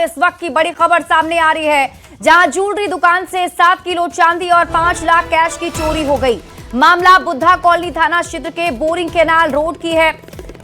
इस वक्त की बड़ी खबर सामने आ रही है, जहां ज्वेलरी दुकान से 7 किलो चांदी और 5 लाख कैश की चोरी हो गई। मामला बुद्धा कॉलोनी थाना क्षेत्र के बोरिंग कैनाल रोड की है।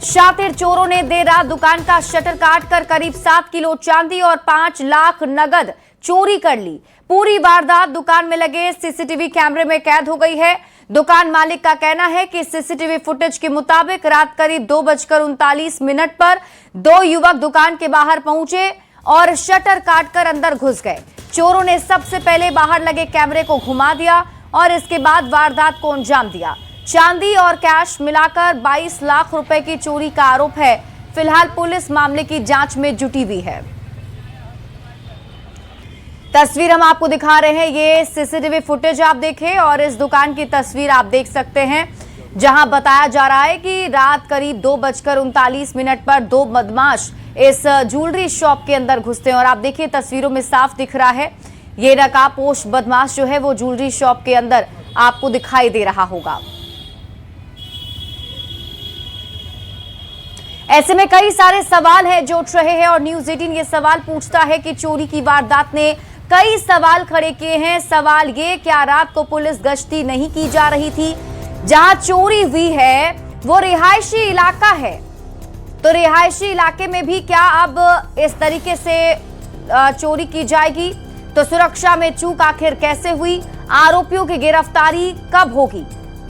शातिर चोरों ने देर रात दुकान का शटर काटकर करीब 7 किलो चांदी और 5 लाख नगद चोरी कर ली। पूरी वारदात दुकान में लगे सीसीटीवी कैमरे में कैद हो गई है। दुकान मालिक का कहना है कि सीसीटीवी फुटेज के मुताबिक रात करीब 2:39 पर 2 युवक दुकान के बाहर पहुंचे और शटर काटकर अंदर घुस गए। चोरों ने सबसे पहले बाहर लगे कैमरे को घुमा दिया और इसके बाद वारदात को अंजाम दिया। चांदी और कैश मिलाकर 22 लाख रुपए की चोरी का आरोप है। फिलहाल पुलिस मामले की जांच में जुटी हुई है। तस्वीर हम आपको दिखा रहे हैं, ये सीसीटीवी फुटेज आप देखें और इस दुकान की तस्वीर आप देख सकते हैं, जहां बताया जा रहा है कि रात करीब 2:39 पर 2 बदमाश इस ज्वेलरी शॉप के अंदर घुसते हैं और आप देखिए तस्वीरों में साफ दिख रहा है, ये नकाबपोश बदमाश जो है वो ज्वेलरी शॉप के अंदर आपको दिखाई दे रहा होगा। ऐसे में कई सारे सवाल हैं जो उठ रहे हैं और न्यूज़ 18 ये सवाल पूछता है कि चोरी की वारदात ने कई सवाल खड़े किए हैं। सवाल ये, क्या रात को पुलिस गश्ती नहीं की जा रही थी? जहां चोरी हुई है वो रिहायशी इलाका है, तो रिहायशी इलाके में भी क्या अब इस तरीके से चोरी की जाएगी? तो सुरक्षा में चूक आखिर कैसे हुई? आरोपियों की गिरफ्तारी कब होगी?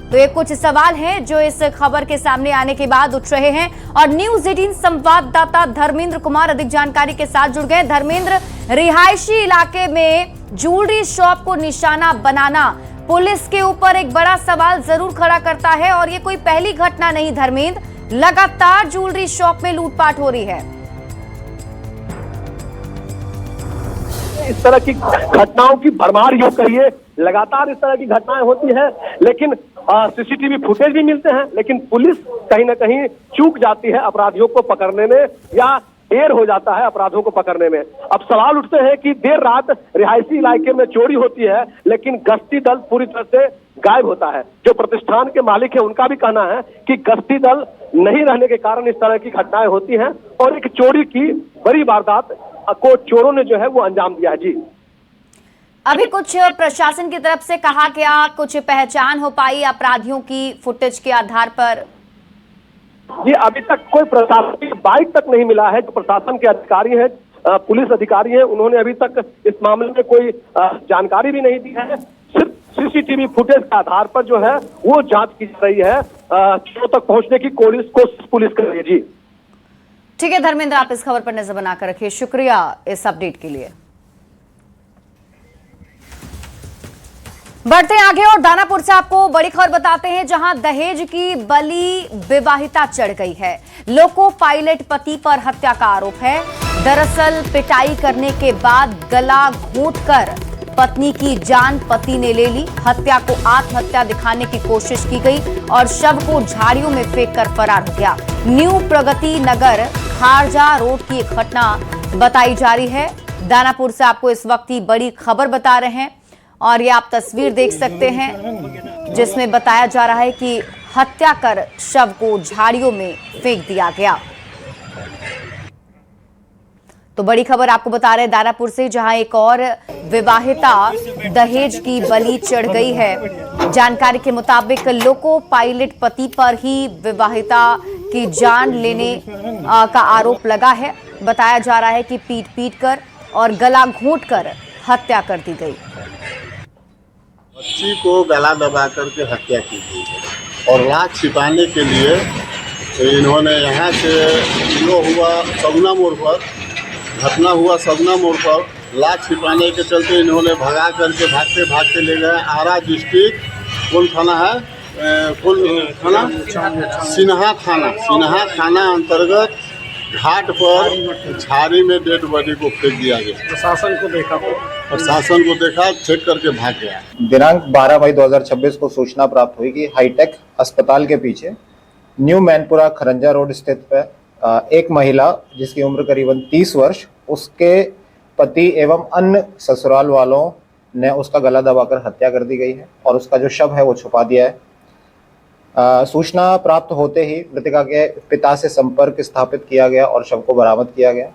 तो ये कुछ सवाल हैं जो इस खबर के सामने आने के बाद उठ रहे हैं और न्यूज़ 18 संवाददाता धर्मेंद्र कुमार अधिक जानकारी के साथ जुड़ गए। धर्मेंद्र, रिहायशी इलाके में ज्वेलरी शॉप को निशाना बनाना पुलिस के ऊपर एक बड़ा सवाल जरूर खड़ा करता है और ये कोई पहली घटना नहीं धर्मेंद्र, लगातार ज्वेलरी शॉप में लूटपाट हो रही है। इस तरह की घटनाओं की भरमार यूं कहिए, लगातार इस तरह की घटनाएं होती है, लेकिन सीसीटीवी फुटेज भी मिलते हैं, लेकिन पुलिस कहीं ना कहीं चूक जाती है अपराधियों को पकड़ने में या देर हो जाता है अपराधियों को पकड़ने में। अब सवाल उठते हैं कि देर रात रिहायशी इलाके में चोरी होती है, लेकिन गश्ती दल पूरी तरह से गायब होता है। जो प्रतिष्ठान के मालिक है उनका भी कहना है कि गश्ती दल नहीं रहने के कारण इस तरह की घटनाएं होती हैं और एक चोरी की बड़ी वारदात को चोरों ने जो है वो अंजाम दिया है। जी, अभी कुछ प्रशासन की तरफ से कहा गया, कुछ पहचान हो पाई अपराधियों की फुटेज के आधार पर? जी, अभी तक कोई प्रशासनिक बाइक तक नहीं मिला है। जो प्रशासन के अधिकारी हैं, पुलिस अधिकारी हैं, उन्होंने अभी तक इस मामले में कोई जानकारी भी नहीं दी है। सिर्फ सीसीटीवी फुटेज के आधार पर जो है वो जांच की जा रही है। चोरों तक पहुंचने की कोशिश पुलिस कर रही है। जी ठीक है धर्मेंद्र, आप इस खबर पर नजर बनाकर रखिए। शुक्रिया इस अपडेट के लिए। बढ़ते हैं आगे और दानापुर से आपको बड़ी खबर बताते हैं, जहां दहेज की बली विवाहिता चढ़ गई है। लोको पायलट पति पर हत्या का आरोप है। दरअसल पिटाई करने के बाद गला घोंटकर पत्नी की जान पति ने ले ली। हत्या को आत्महत्या दिखाने की कोशिश की गई और शव को झाड़ियों में फेंककर फरार हो गया। न्यू प्रगति नगर खारजा रोड की एक घटना बताई जा रही है। दानापुर से आपको इस वक्त की बड़ी खबर बता रहे हैं और ये आप तस्वीर देख सकते हैं, जिसमें बताया जा रहा है कि हत्या कर शव को झाड़ियों में फेंक दिया गया। तो बड़ी खबर आपको बता रहे हैं दानापुर से, जहां एक और विवाहिता दहेज की बलि चढ़ गई है। जानकारी के मुताबिक लोको पायलट पति पर ही विवाहिता की जान लेने का आरोप लगा है। बताया जा रहा है कि पीट कर और गला घोंटकर हत्या कर दी गई। बच्ची को गला दबा करके हत्या की गई है और लाश छिपाने के लिए इन्होंने यहाँ से घटना हुआ सगना मोड़ पर लाश छिपाने के चलते इन्होंने भगा करके भागते ले गए आरा डिस्ट्रिक्ट। कौन थाना है? सिन्हा थाना अंतर्गत घाट पर झाड़ी में डेड बॉडी को फेंक दिया गया। प्रशासन को देखा चेक करके भाग गया। दिनांक 12 मई 2026 को सूचना प्राप्त हुई कि हाईटेक अस्पताल के पीछे न्यू मैनपुरा खरंजा रोड स्थित पे एक महिला जिसकी उम्र करीबन 30 वर्ष, उसके पति एवं अन्य ससुराल वालों ने उसका गला दबाकर हत्या कर दी गई है और उसका जो शव है वो छुपा दिया है। सूचना प्राप्त होते ही मृतका के पिता से संपर्क स्थापित किया गया और शव को बरामद किया गया।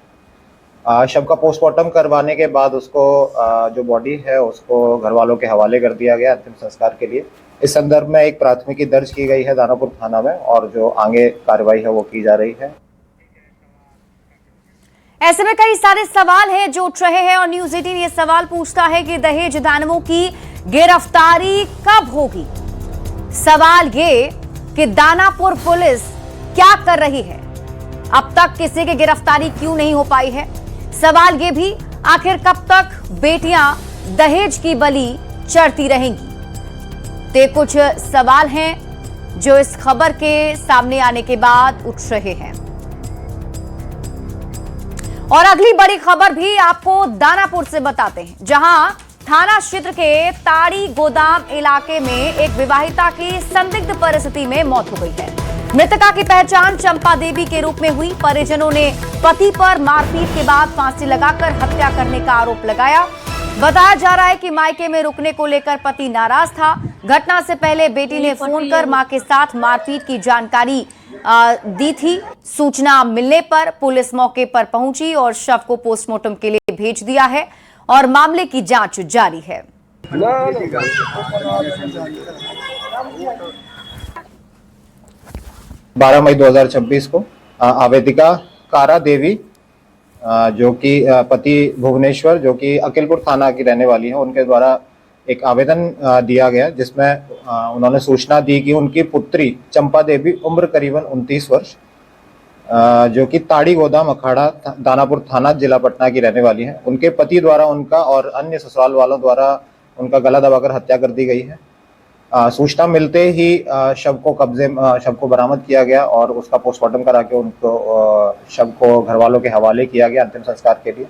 शव का पोस्टमार्टम करवाने के बाद उसको जो बॉडी है उसको घर वालों के हवाले कर दिया गया अंतिम संस्कार के लिए। इस संदर्भ में एक प्राथमिकी दर्ज की गई है दानापुर थाना में और जो आगे कार्रवाई है वो की जा रही है। ऐसे में कई सारे सवाल हैं जो उठ रहे हैं और न्यूज़ 18 ये सवाल पूछता है कि दहेज दानवों की गिरफ्तारी कब होगी। सवाल ये कि दानापुर पुलिस क्या कर रही है, अब तक किसी की गिरफ्तारी क्यों नहीं हो पाई है। सवाल ये भी आखिर कब तक बेटियां दहेज की बलि चढ़ती रहेंगी। तो कुछ सवाल हैं जो इस खबर के सामने आने के बाद उठ रहे हैं। और अगली बड़ी खबर भी आपको दानापुर से बताते हैं, जहां थाना क्षेत्र के ताड़ी गोदाम इलाके में एक विवाहिता की संदिग्ध परिस्थिति में मौत हो गई है। मृतका की पहचान चंपा देवी के रूप में हुई। परिजनों ने पति पर मारपीट के बाद फांसी लगाकर हत्या करने का आरोप लगाया। बताया जा रहा है कि मायके में रुकने को लेकर पति नाराज था। घटना से पहले बेटी ने फोन कर मां के साथ मारपीट की जानकारी दी थी। सूचना मिलने पर पुलिस मौके पर पहुंची और शव को पोस्टमार्टम के लिए भेज दिया है और मामले की जांच जारी है। 12 मई 2026 को आवेदिका कारा देवी जो कि पति भुवनेश्वर जो कि अकिलपुर थाना की रहने वाली है, उनके द्वारा एक आवेदन दिया गया जिसमें उन्होंने सूचना दी कि उनकी पुत्री चंपा देवी उम्र करीबन 29 वर्ष जो कि ताड़ी गोदाम अखाड़ा दानापुर थाना जिला पटना की रहने वाली है, उनके पति द्वारा उनका और अन्य ससुराल वालों द्वारा उनका गला दबाकर हत्या कर दी गई है। सूचना मिलते ही शव को बरामद किया गया और उसका पोस्टमार्टम करा के उनको शव को घर वालों के हवाले किया गया अंतिम संस्कार के लिए।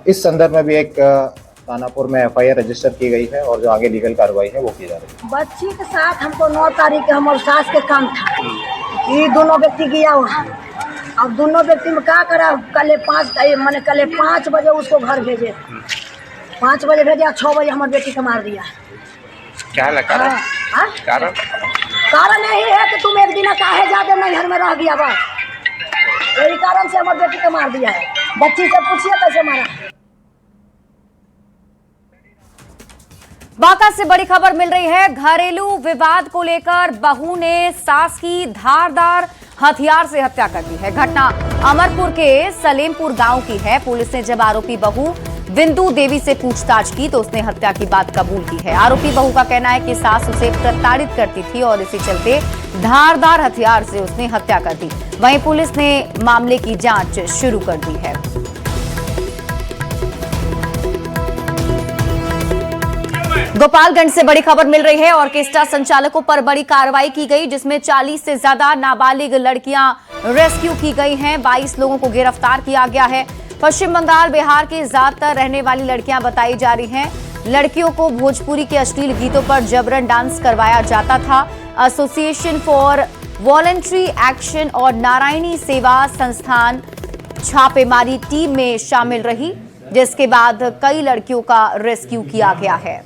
इस संदर्भ में भी एक दानापुर में FIR रजिस्टर की गई है और जो आगे लीगल कार्रवाई है वो की जा रही है। बच्ची के साथ हमको 9 तारीख के हम और सास के काम था, ये दोनों व्यक्ति गया वहाँ। अब दोनों व्यक्ति में क्या करा, कल 5 बजे उसको घर भेजे, 5 बजे भेजे, 6 बजे हमारे बेटी को मार दिया। क्या लगा कारण? कारण यही है कि तुम एक दिन काहे जाके मैं घर में रह गया, बस यही कारण से हमारे बेटी को मार दिया है। बच्ची से पूछिए कैसे मारा। बांका से बड़ी खबर मिल रही है। घरेलू विवाद को लेकर बहू ने सास की धारदार हथियार से हत्या कर दी है। घटना अमरपुर के सलेमपुर गांव की है। पुलिस ने जब आरोपी बहू बिंदु देवी से पूछताछ की तो उसने हत्या की बात कबूल की है। आरोपी बहू का कहना है कि सास उसे प्रताड़ित करती थी और इसी चलते धारदार हथियार से उसने हत्या कर दी। वहीं पुलिस ने मामले की जांच शुरू कर दी है। गोपालगंज से बड़ी खबर मिल रही है। ऑर्केस्ट्रा संचालकों पर बड़ी कार्रवाई की गई जिसमें 40 से ज्यादा नाबालिग लड़कियां रेस्क्यू की गई हैं। 22 लोगों को गिरफ्तार किया गया है। पश्चिम बंगाल, बिहार की ज्यादातर रहने वाली लड़कियां बताई जा रही हैं। लड़कियों को भोजपुरी के अश्लील गीतों पर जबरन डांस करवाया जाता था। एसोसिएशन फॉर वॉलंटरी एक्शन और नारायणी सेवा संस्थान छापेमारी टीम में शामिल रही, जिसके बाद कई लड़कियों का रेस्क्यू किया गया है।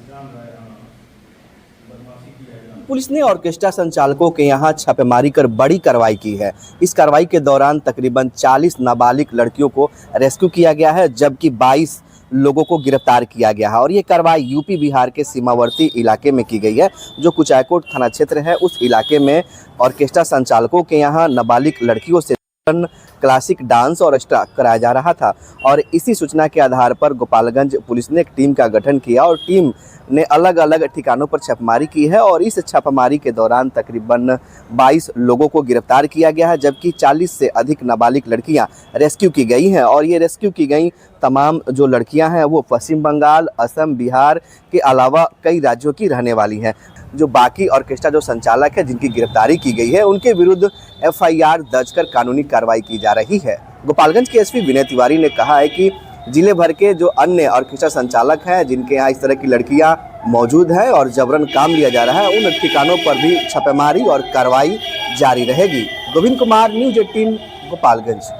पुलिस ने ऑर्केस्ट्रा संचालकों के यहां छापेमारी कर बड़ी कार्रवाई की है। इस कार्रवाई के दौरान तकरीबन 40 नाबालिग लड़कियों को रेस्क्यू किया गया है, जबकि 22 लोगों को गिरफ्तार किया गया है। और ये कार्रवाई यूपी बिहार के सीमावर्ती इलाके में की गई है। जो कुचायकोट थाना क्षेत्र है उस इलाके में ऑर्केस्ट्रा संचालकों के यहाँ नाबालिग लड़कियों से क्लासिक डांस और एक्स्ट्रा कराया जा रहा था। और इसी सूचना के आधार पर गोपालगंज पुलिस ने एक टीम का गठन किया और टीम ने अलग अलग ठिकानों पर छापेमारी की है। और इस छापेमारी के दौरान तकरीबन 22 लोगों को गिरफ्तार किया गया है, जबकि 40 से अधिक नाबालिग लड़कियां रेस्क्यू की गई हैं। और ये रेस्क्यू की गई तमाम जो लड़कियां हैं वो पश्चिम बंगाल, असम, बिहार के अलावा कई राज्यों की रहने वाली हैं। जो बाकी ऑर्केस्ट्रा जो संचालक है जिनकी गिरफ्तारी की गई है उनके विरुद्ध FIR दर्ज कर कानूनी कार्रवाई की जा रही है। गोपालगंज के SP विनय तिवारी ने कहा है कि जिले भर के जो अन्य ऑर्केस्ट्रा संचालक हैं जिनके यहाँ इस तरह की लड़कियां मौजूद हैं और जबरन काम लिया जा रहा है, उन ठिकानों पर भी छापेमारी और कार्रवाई जारी रहेगी। गोविंद कुमार, न्यूज़ 18 गोपालगंज।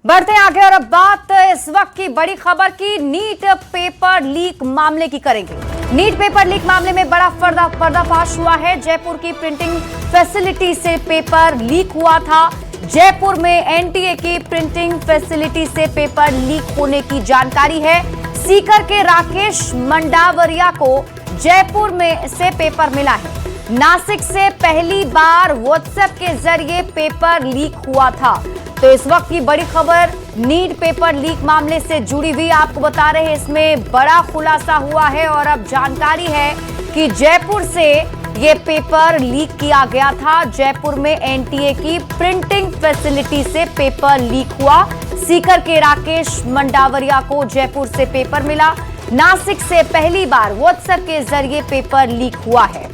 बढ़ते आगे और अब बात इस वक्त की बड़ी खबर की नीट पेपर लीक मामले की करेंगे। नीट पेपर लीक मामले में बड़ा पर्दाफाश हुआ है। जयपुर की प्रिंटिंग फैसिलिटी से पेपर लीक हुआ था। जयपुर में एनटीए की प्रिंटिंग फैसिलिटी से पेपर लीक होने की जानकारी है। सीकर के राकेश मंडावरिया को जयपुर में से पेपर मिला है। नासिक से पहली बार व्हाट्सएप के जरिए पेपर लीक हुआ था। तो इस वक्त की बड़ी खबर नीट पेपर लीक मामले से जुड़ी हुई आपको बता रहे हैं। इसमें बड़ा खुलासा हुआ है और अब जानकारी है कि जयपुर से ये पेपर लीक किया गया था। जयपुर में एनटीए की प्रिंटिंग फैसिलिटी से पेपर लीक हुआ। सीकर के राकेश मंडावरिया को जयपुर से पेपर मिला। नासिक से पहली बार व्हाट्सएप के जरिए पेपर लीक हुआ है।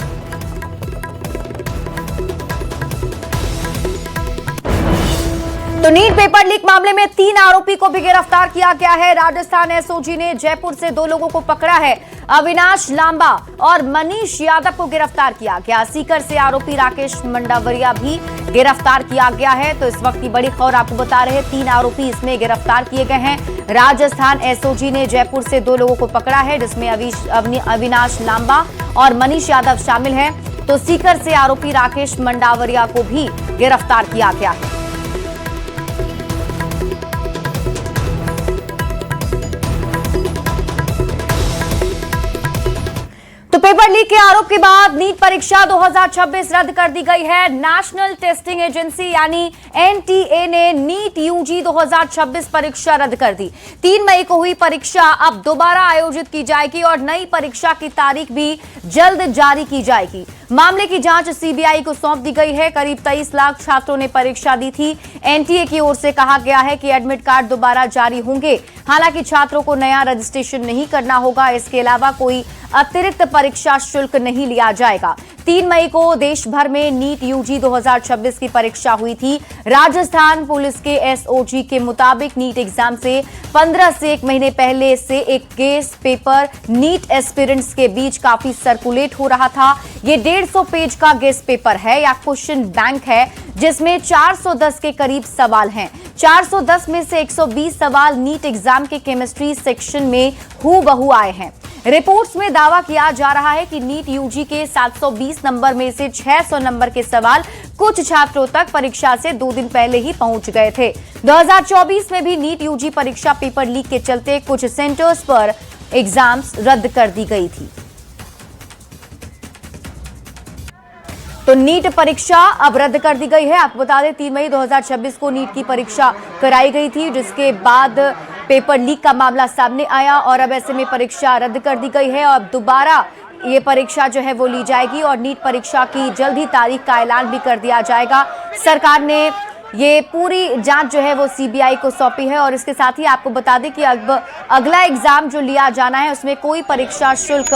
तो नीट पेपर लीक मामले में 3 आरोपी को भी गिरफ्तार किया गया है। राजस्थान एसओजी ने जयपुर से 2 लोगों को पकड़ा है। अविनाश लांबा और मनीष यादव को गिरफ्तार किया गया। सीकर से आरोपी राकेश मंडावरिया भी गिरफ्तार किया गया है। तो इस वक्त की बड़ी खबर आपको बता रहे हैं, 3 आरोपी इसमें गिरफ्तार किए गए हैं। राजस्थान एसओजी ने जयपुर से 2 लोगों को पकड़ा है, जिसमें अविनाश लांबा और मनीष यादव शामिल हैं। तो सीकर से आरोपी राकेश मंडावरिया को भी गिरफ्तार किया गया है। तो पेपर लीक के आरोप के बाद नीट परीक्षा 2026 रद्द कर दी गई है। नेशनल टेस्टिंग एजेंसी यानी एनटीए ने नीट यूजी 2026 परीक्षा रद्द कर दी। 3 मई को हुई परीक्षा अब दोबारा आयोजित की जाएगी और नई परीक्षा की तारीख भी जल्द जारी की जाएगी। मामले की जांच सीबीआई को सौंप दी गई है। करीब 23 लाख छात्रों ने परीक्षा दी थी। एनटीए की ओर से कहा गया है कि एडमिट कार्ड दोबारा जारी होंगे। हालांकि छात्रों को नया रजिस्ट्रेशन नहीं करना होगा। इसके अलावा कोई अतिरिक्त परीक्षा शुल्क नहीं लिया जाएगा। 3 मई को देश भर में नीट यूजी 2026 की परीक्षा हुई थी। राजस्थान पुलिस के एसओजी के मुताबिक नीट एग्जाम से 15 से 1 महीने पहले से एक केस पेपर नीट एस्पिरेंट्स के बीच काफी सर्कुलेट हो रहा था। ये 150 पेज का गेस पेपर है या क्वेश्चन बैंक है, जिसमें 410 के करीब सवाल हैं। 410 में से 120 सवाल नीट एग्जाम के केमिस्ट्री सेक्शन में हूबहू आए हैं। रिपोर्ट्स में दावा किया जा रहा है कि नीट यूजी के 720 नंबर में से 600 नंबर के सवाल कुछ छात्रों तक परीक्षा से 2 दिन पहले ही पहुंच गए थे। 2024 में भी नीट यूजी परीक्षा पेपर लीक के चलते कुछ सेंटर्स पर एग्जाम्स रद्द कर दी गई थी। तो नीट परीक्षा अब रद्द कर दी गई है। आपको बता दें 3 मई 2026 को नीट की परीक्षा कराई गई थी, जिसके बाद पेपर लीक का मामला सामने आया और अब ऐसे में परीक्षा रद्द कर दी गई है। और अब दोबारा ये परीक्षा जो है वो ली जाएगी और नीट परीक्षा की जल्द ही तारीख का ऐलान भी कर दिया जाएगा। सरकार ने ये पूरी जांच जो है वो सीबीआई को सौंपी है और इसके साथ ही आपको बता दें कि अब अगला एग्जाम जो लिया जाना है उसमें कोई परीक्षा शुल्क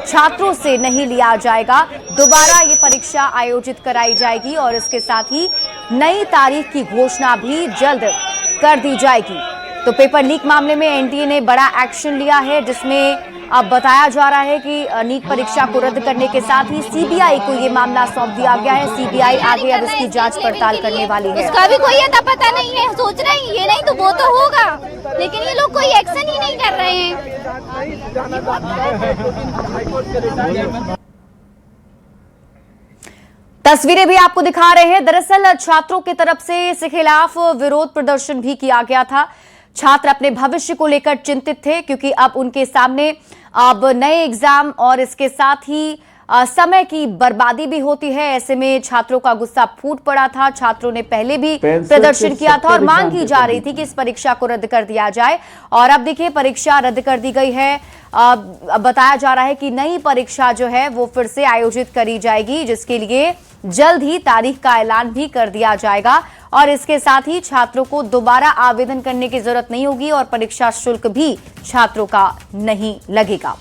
छात्रों से नहीं लिया जाएगा। दोबारा ये परीक्षा आयोजित कराई जाएगी और इसके साथ ही नई तारीख की घोषणा भी जल्द कर दी जाएगी। तो पेपर लीक मामले में एनटीए ने बड़ा एक्शन लिया है, जिसमें अब बताया जा रहा है कि नीट परीक्षा को रद्द करने के साथ ही सीबीआई को ये मामला सौंप दिया गया है। सीबीआई आगे अब इसकी जांच पड़ताल करने वाली है। उसका भी कोई अता पता नहीं है, सोच रहे हैं ये नहीं तो वो तो होगा, लेकिन ये लोग कोई एक्शन ही नहीं कर रहे हैं। तस्वीरें भी आपको दिखा रहे हैं। दरअसल छात्रों की तरफ से इसके खिलाफ विरोध प्रदर्शन भी किया गया था। छात्र अपने भविष्य को लेकर चिंतित थे, क्योंकि अब उनके सामने अब नए एग्जाम और इसके साथ ही समय की बर्बादी भी होती है। ऐसे में छात्रों का गुस्सा फूट पड़ा था। छात्रों ने पहले भी प्रदर्शन किया था और मांग की जा रही थी कि इस परीक्षा को रद्द कर दिया जाए। और अब देखिए परीक्षा रद्द कर दी गई है। बताया जा रहा है कि नई परीक्षा जो है वो फिर से आयोजित करी जाएगी, जिसके लिए जल्द ही तारीख का ऐलान भी कर दिया जाएगा। और इसके साथ ही छात्रों को दोबारा आवेदन करने की जरूरत नहीं होगी और परीक्षा शुल्क भी छात्रों का नहीं लगेगा।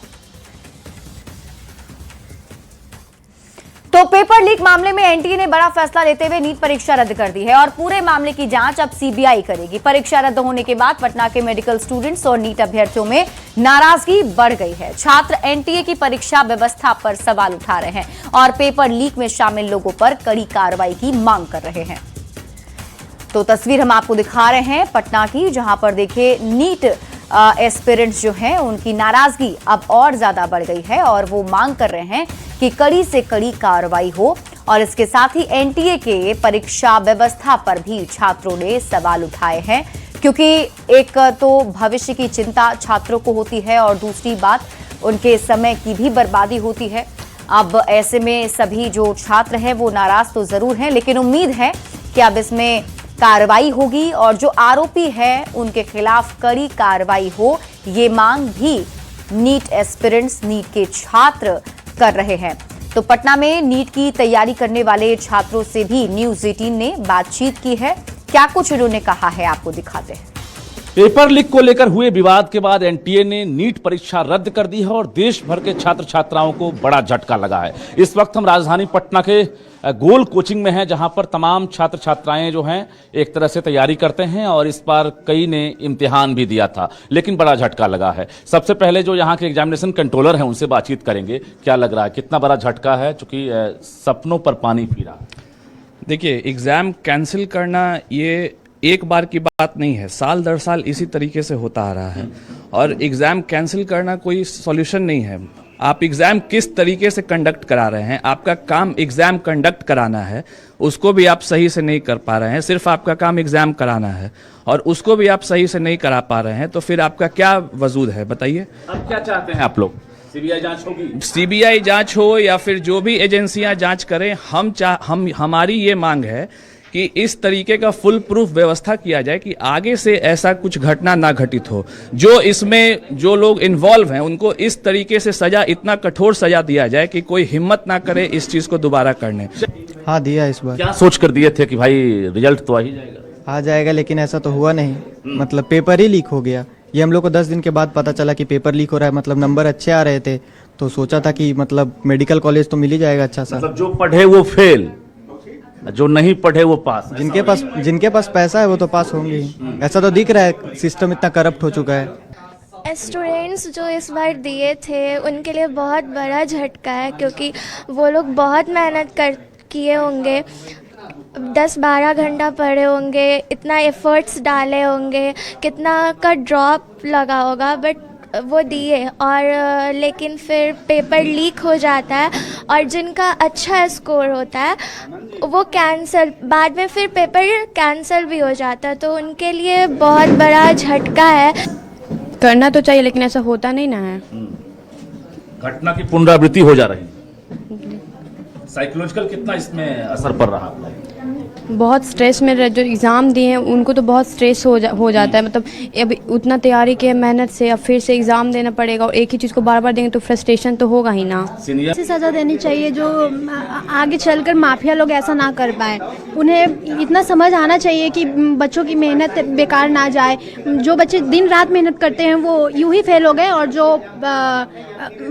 तो पेपर लीक मामले में एनटीए ने बड़ा फैसला लेते हुए नीट परीक्षा रद्द कर दी है और पूरे मामले की जांच अब सीबीआई करेगी। परीक्षा रद्द होने के बाद पटना के मेडिकल स्टूडेंट्स और नीट अभ्यर्थियों में नाराजगी बढ़ गई है। छात्र एनटीए की परीक्षा व्यवस्था पर सवाल उठा रहे हैं और पेपर लीक में शामिल लोगों पर कड़ी कार्रवाई की मांग कर रहे हैं। तो तस्वीर हम आपको दिखा रहे हैं पटना की, जहां पर देखिए नीट एस्पिरेंट्स जो हैं उनकी नाराजगी अब और ज्यादा बढ़ गई है और वो मांग कर रहे हैं कि कड़ी से कड़ी कार्रवाई हो और इसके साथ ही एनटीए के परीक्षा व्यवस्था पर भी छात्रों ने सवाल उठाए हैं, क्योंकि एक तो भविष्य की चिंता छात्रों को होती है और दूसरी बात उनके समय की भी बर्बादी होती है। अब ऐसे में सभी जो छात्र हैं वो नाराज तो जरूर हैं, लेकिन उम्मीद है कि अब इसमें कार्रवाई होगी और जो आरोपी है उनके खिलाफ कड़ी कार्रवाई हो, ये मांग भी नीट एस्पिरेंट्स, नीट के छात्र कर रहे हैं। तो पटना में नीट की तैयारी करने वाले छात्रों से भी न्यूज़ 18 ने बातचीत की है। क्या कुछ उन्होंने कहा है आपको दिखाते हैं। पेपर लीक को लेकर हुए विवाद के बाद एनटीए ने नीट परीक्षा रद्द कर दी है और देश भर के छात्र छात्राओं को बड़ा झटका लगा है। इस वक्त हम राजधानी पटना के गोल कोचिंग में हैं, जहां पर तमाम छात्र छात्राएं जो हैं एक तरह से तैयारी करते हैं और इस बार कई ने इम्तिहान भी दिया था, लेकिन बड़ा झटका लगा है। सबसे पहले जो यहाँ के एग्जामिनेशन कंट्रोलर हैं उनसे बातचीत करेंगे। क्या लग रहा है, कितना बड़ा झटका है, चूंकि सपनों पर पानी फिरा? देखिए, एग्ज़ाम कैंसिल करना ये एक बार की बात नहीं है, साल दर साल इसी तरीके से होता आ रहा है और एग्ज़ाम कैंसिल करना कोई सॉल्यूशन नहीं है। आप एग्ज़ाम किस तरीके से कंडक्ट करा रहे हैं, आपका काम एग्ज़ाम कंडक्ट कराना है, उसको भी आप सही से नहीं कर पा रहे हैं। सिर्फ आपका काम एग्ज़ाम कराना है और उसको भी आप सही से नहीं करा पा रहे हैं, तो फिर आपका क्या वजूद है, बताइए। अब क्या चाहते हैं आप लोग? सीबीआई जांच होगी? सीबीआई जांच हो या फिर जो भी एजेंसियां जांच करें, हमारी ये मांग है कि इस तरीके का फुल प्रूफ व्यवस्था किया जाए कि आगे से ऐसा कुछ घटना ना घटित हो। जो इसमें जो लोग इन्वॉल्व हैं उनको इस तरीके से सजा, इतना कठोर सजा दिया जाए कि कोई हिम्मत ना करे इस चीज को दोबारा करने। हाँ, दिया इस बार। क्या सोच कर दिए थे कि भाई रिजल्ट तो आ ही जाएगा? आ जाएगा, लेकिन ऐसा तो हुआ नहीं। मतलब पेपर ही लीक हो गया। ये हम लोग को 10 दिन के बाद पता चला कि पेपर लीक हो रहा है। मतलब नंबर अच्छे आ रहे थे तो सोचा था कि मतलब मेडिकल कॉलेज तो मिल ही जाएगा अच्छा सा। मतलब जो पढ़े वो फेल, जो नहीं पढ़े वो पास। जिनके पास पैसा है वो तो पास होंगे ही। ऐसा तो दिख रहा है, सिस्टम इतना करप्ट हो चुका है। स्टूडेंट्स जो इस बार दिए थे उनके लिए बहुत बड़ा झटका है, क्योंकि वो लोग बहुत मेहनत किए होंगे, 10-12 घंटा पढ़े होंगे, इतना एफर्ट्स डाले होंगे, कितना का ड्रॉप लगा होगा, बट वो दिए और लेकिन फिर पेपर लीक हो जाता है और जिनका अच्छा स्कोर होता है वो कैंसिल, बाद में फिर पेपर कैंसिल भी हो जाता है, तो उनके लिए बहुत बड़ा झटका है। करना तो चाहिए लेकिन ऐसा होता नहीं ना है। घटना की पुनरावृत्ति हो जा रही है। साइकोलॉजिकल कितना इसमें असर पड़ रहा है? बहुत स्ट्रेस में जो एग्ज़ाम दिए हैं उनको तो बहुत स्ट्रेस हो जाता है। मतलब अब उतना तैयारी की मेहनत से अब फिर से एग्ज़ाम देना पड़ेगा और एक ही चीज़ को बार बार देंगे तो फ्रस्ट्रेशन तो होगा ही ना। ऐसी सज़ा देनी चाहिए जो आगे चलकर माफिया लोग ऐसा ना कर पाए। उन्हें इतना समझ आना चाहिए कि बच्चों की मेहनत बेकार ना जाए। जो बच्चे दिन रात मेहनत करते हैं वो यूं ही फेल हो गए और जो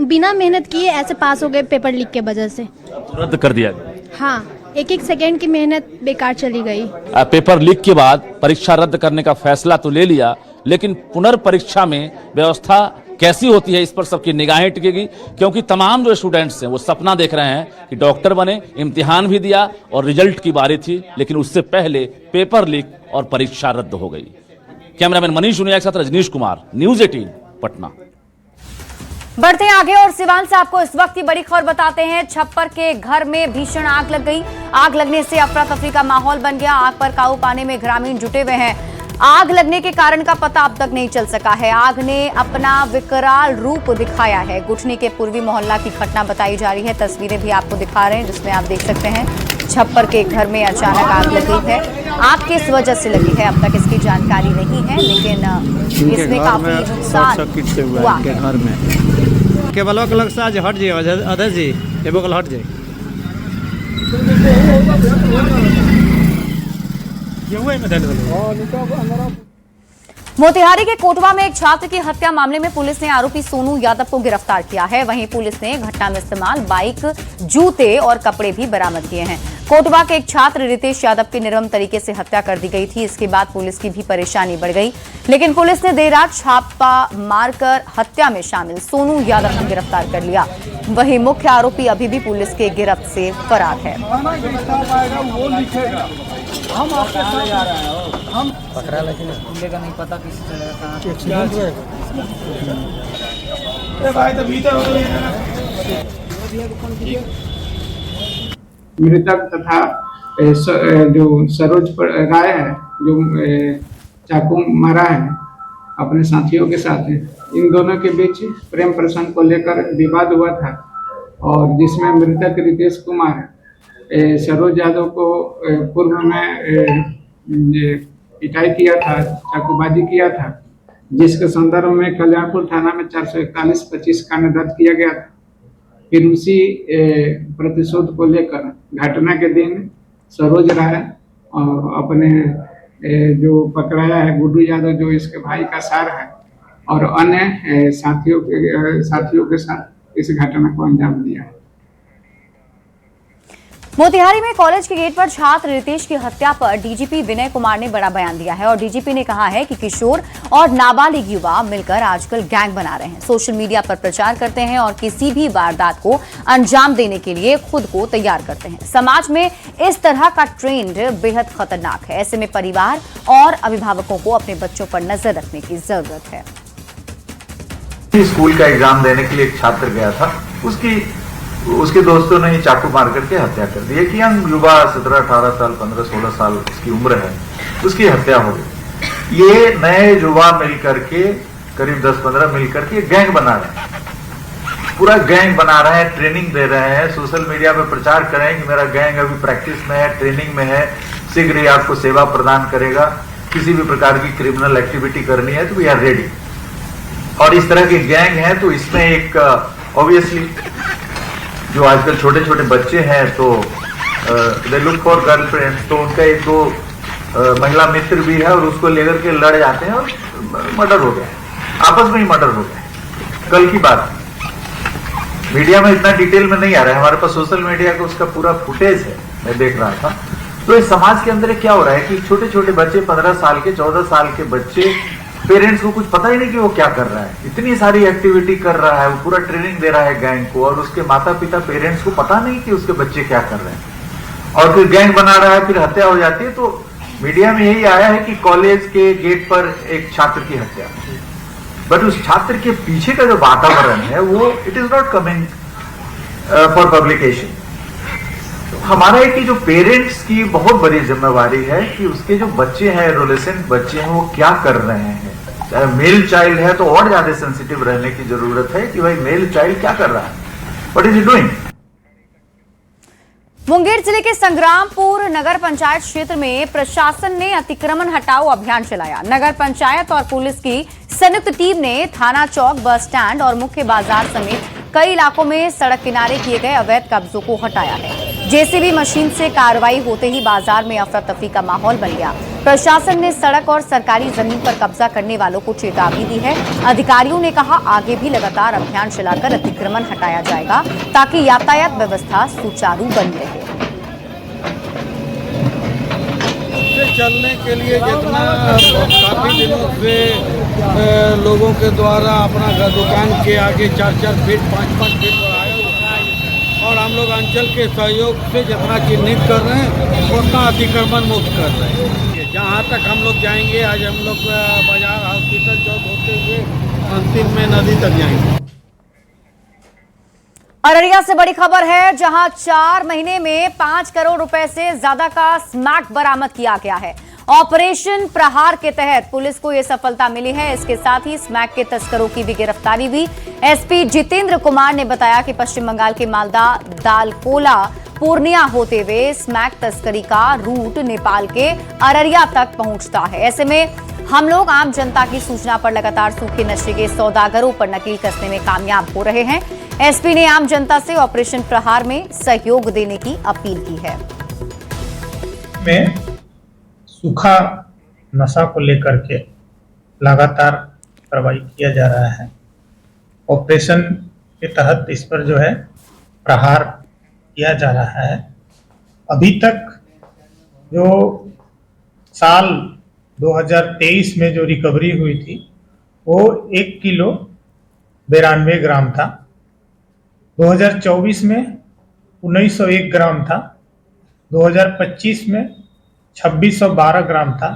बिना मेहनत किए ऐसे पास हो गए पेपर लीक के वजह से। रद्द कर दिया गया। हाँ, एक सेकंड की मेहनत बेकार चली गई। पेपर लीक के बाद परीक्षा रद्द करने का फैसला तो ले लिया, लेकिन पुनर्परीक्षा में व्यवस्था कैसी होती है इस पर सबकी निगाहें टिकेगी, क्योंकि तमाम जो स्टूडेंट्स हैं वो सपना देख रहे हैं कि डॉक्टर बने, इम्तिहान भी दिया और रिजल्ट की बारी थी, लेकिन उससे पहले पेपर लीक और परीक्षा रद्द हो गई। कैमरामैन मनीष जुनिया के साथ रजनीश कुमार, न्यूज़ 18 पटना। बढ़ते हैं आगे और सिवान से आपको इस वक्त की बड़ी खबर बताते हैं। छप्पर के घर में भीषण आग लग गई। आग लगने से अफरा तफरी का माहौल बन गया। आग पर काबू पाने में ग्रामीण जुटे हुए हैं। आग लगने के कारण का पता अब तक नहीं चल सका है। आग ने अपना विकराल रूप दिखाया है। गुठनी के पूर्वी मोहल्ला की घटना बताई जा रही है। तस्वीरें भी आपको दिखा रहे हैं जिसमें आप देख सकते हैं छप्पर के घर में अचानक आग लग गई है। आग किस वजह से लगी है अब तक इसकी जानकारी नहीं है, लेकिन इसमें काफी नुकसान हुआ है। घर में केवल अलग से आज हट जाए अधर जी एवं हट जाए। मोतिहारी के कोटवा में एक छात्र की हत्या मामले में पुलिस ने आरोपी सोनू यादव को गिरफ्तार किया है। वहीं पुलिस ने घटना में इस्तेमाल बाइक, जूते और कपड़े भी बरामद किए हैं। कोटवा के एक छात्र रितेश यादव की निर्मम तरीके से हत्या कर दी गई थी। इसके बाद पुलिस की भी परेशानी बढ़ गई, लेकिन पुलिस ने देर रात छापा मारकर हत्या में शामिल सोनू यादव को गिरफ्तार कर लिया। वहीं मुख्य आरोपी अभी भी पुलिस के गिरफ्त से फरार है। पकड़ा लेकिन मिलेगा नहीं, पता किस मृतक तथा जो सरोज राय है जो चाकू मारा है अपने साथियों के साथ, इन दोनों के बीच प्रेम प्रसंग को लेकर विवाद हुआ था और जिसमें मृतक रितेश कुमार सरोज यादव को पूर्व में पिटाई किया था, चाकूबाजी किया था, जिसके संदर्भ में कल्याणपुर थाना में 441-25 का दर्ज किया गया था। फिर उसी प्रतिशोध को लेकर घटना के दिन सरोज राय और अपने जो पकड़ाया है गुड्डू यादव जो इसके भाई का सार है और अन्य साथियों के साथ इस घटना को अंजाम दिया है। मोतिहारी में कॉलेज के गेट पर छात्र रितेश की हत्या पर डीजीपी विनय कुमार ने बड़ा बयान दिया है और डीजीपी ने कहा है कि किशोर और नाबालिग युवा मिलकर आजकल गैंग बना रहे हैं, सोशल मीडिया पर प्रचार करते हैं और किसी भी वारदात को अंजाम देने के लिए खुद को तैयार करते हैं। समाज में इस तरह का ट्रेंड बेहद खतरनाक है। ऐसे में परिवार और अभिभावकों को अपने बच्चों पर नजर रखने की जरूरत है। स्कूल का एग्जाम देने के लिए एक छात्र गया था, उसके दोस्तों ने ही चाकू मार करके हत्या कर दी। एक यंग युवा 17-18 साल 15-16 साल उसकी उम्र है, उसकी हत्या हो गई। ये नए युवा मिलकर के करीब 10-15 मिलकर के गैंग बना रहे हैं, पूरा गैंग बना रहे हैं, ट्रेनिंग दे रहे हैं, सोशल मीडिया पे प्रचार करें कि मेरा गैंग अभी प्रैक्टिस में है, ट्रेनिंग में है, शीघ्र ही आपको सेवा प्रदान करेगा, किसी भी प्रकार की क्रिमिनल एक्टिविटी करनी है तो वी आर रेडी। और इस तरह की गैंग है तो इसमें एक ऑब्वियसली जो आजकल छोटे छोटे बच्चे हैं तो दे लुक फॉर गर्लफ्रेंड, तो उनका एक दो महिला मित्र भी है और उसको लेकर के लड़ जाते हैं और मर्डर हो गया, आपस में ही मर्डर हो गया। कल की बात, मीडिया में इतना डिटेल में नहीं आ रहा है, हमारे पास सोशल मीडिया का उसका पूरा फुटेज है, मैं देख रहा था। तो इस समाज के अंदर क्या हो रहा है कि छोटे छोटे बच्चे 15 साल के 14 साल के बच्चे, पेरेंट्स को कुछ पता ही नहीं कि वो क्या कर रहा है, इतनी सारी एक्टिविटी कर रहा है, वो पूरा ट्रेनिंग दे रहा है गैंग को और उसके माता पिता पेरेंट्स को पता नहीं कि उसके बच्चे क्या कर रहे हैं और फिर गैंग बना रहा है, फिर हत्या हो जाती है। तो मीडिया में यही आया है कि कॉलेज के गेट पर एक छात्र की हत्या, बट उस छात्र के पीछे का जो वातावरण है वो it is not coming for publication. हमारा है कि जो पेरेंट्स की बहुत बड़ी जिम्मेवारी है कि उसके जो बच्चे हैं, एडोलेसेंट बच्चे हैं, वो क्या कर रहे हैं। चाहे मेल चाइल्ड है तो और ज्यादा सेंसिटिव रहने की जरूरत है कि भाई मेल चाइल्ड क्या कर रहा है, what is he doing. Munger जिले के संग्रामपुर नगर पंचायत क्षेत्र में प्रशासन ने अतिक्रमण हटाओ अभियान चलाया। नगर पंचायत और पुलिस की संयुक्त टीम ने थाना चौक, बस स्टैंड और मुख्य बाजार समेत कई इलाकों में सड़क किनारे किए गए अवैध कब्जों को हटाया है। जेसीबी मशीन से कार्रवाई होते ही बाजार में अफरा तफरी का माहौल बन गया। प्रशासन ने सड़क और सरकारी जमीन पर कब्जा करने वालों को चेतावनी दी है। अधिकारियों ने कहा आगे भी लगातार अभियान चलाकर अतिक्रमण हटाया जाएगा ताकि यातायात व्यवस्था सुचारू बनी रहे। चलने के लिए जितना काफी दिनों से लोगों के द्वारा अपना दुकान के आगे 4-4 फीट 5-5 फीट बढ़ाया हुआ है और हम लोग अंचल के सहयोग से जितना चिन्हित कर रहे हैं उतना अतिक्रमण मुक्त कर रहे हैं। जहाँ तक हम लोग जाएंगे, आज हम लोग बाजार हॉस्पिटल चौक होते हुए अंतिम में नदी तक जाएंगे। अररिया से बड़ी खबर है, जहां 4 महीने में 5 करोड़ रुपए से ज्यादा का स्मैक बरामद किया गया है। ऑपरेशन प्रहार के तहत पुलिस को यह सफलता मिली है। इसके साथ ही स्मैक के तस्करों की भी गिरफ्तारी हुई। एसपी जितेंद्र कुमार ने बताया कि पश्चिम बंगाल के मालदा, दालकोला, पूर्णिया होते हुए स्मैक तस्करी का रूट नेपाल के अररिया तक पहुंचता है। ऐसे में हम लोग आम जनता की सूचना पर लगातार सूखे नशे के सौदागरों पर नकेल कसने में कामयाब हो रहे हैं। एसपी ने आम जनता से ऑपरेशन प्रहार में सहयोग देने की अपील की है। में सूखा नशा को लेकर के लगातार कार्रवाई किया जा रहा है। ऑपरेशन के तहत इस पर जो है प्रहार किया जा रहा है। अभी तक जो साल 2023 में जो रिकवरी हुई थी वो 1 किलो 92 ग्राम था। 2024 में 1901 ग्राम था। 2025 में 2612 ग्राम था।